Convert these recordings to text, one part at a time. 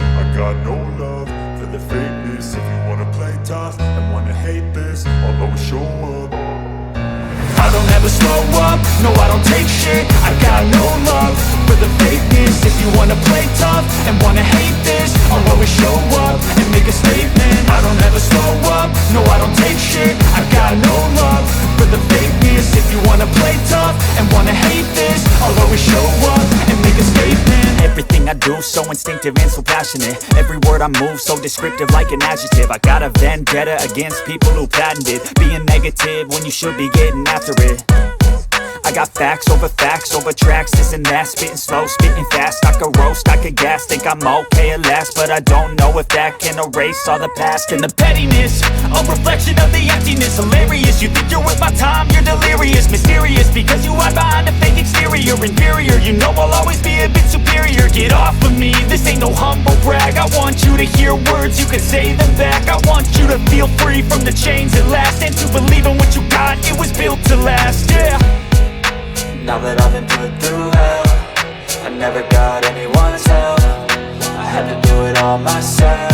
I got no love for the fakeness. If you wanna play tough and wanna hate this, I'll always show up. I don't ever slow up, no I don't take shit. I got no love for the fakeness. If you wanna play tough and wanna hate this, I'll always show up and make a statement. I don't ever slow up, no I don't take shit. I got no love for the fakeness. If you wanna play tough and wanna hate this, I'll always show up and make a statement. Everything I do so instinctive and so passionate. Every word I move so descriptive like an adjective. I got a vendetta against people who patented being negative when you should be getting after it. I got facts over tracks, this and that. Spitting slow, spitting fast. I could roast, I could gas. Think I'm okay at last, but I don't know if that can erase all the past. And the pettiness, a reflection of the emptiness. Hilarious, you think you're worth my time, you're delirious. Mysterious, because you hide behind a fake exterior. Inferior, you know I'll always be a bit superior. Get off of me, this ain't no humble brag. I want you to hear words, you can say them back. I want you to feel free from the chains at last, and to believe in what you got, it was built to last, yeah. Now that I've been put through hell, I never got anyone's help. I had to do it all myself.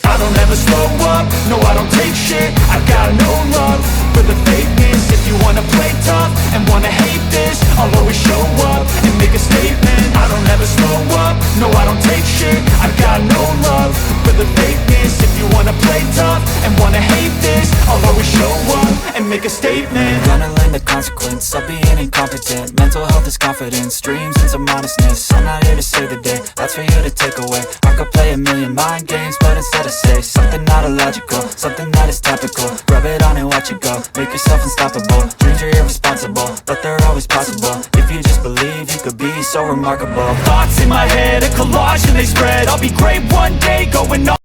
I don't ever slow up, no I don't take shit. I got no love for the fakeness. If you wanna play tough and wanna hate this, I'll always show up and make a statement. I don't ever slow up, no I don't take shit. I got no love for the fakeness. If you wanna play tough and wanna hate this, I'll always show up and make a statement. Gonna learn the consequence of being incompetent. Mental health is confidence, dreams and some modestness. I'm not here to save the day, that's for you to take away. I could play a million mind games, but instead I say something not illogical, something that is topical. Rub it on and watch it go, make yourself unstoppable. Dreams are irresponsible, but they're always possible. If you just believe, you could be so remarkable. Thoughts in my head, a collage and they spread. I'll be great one day, going on.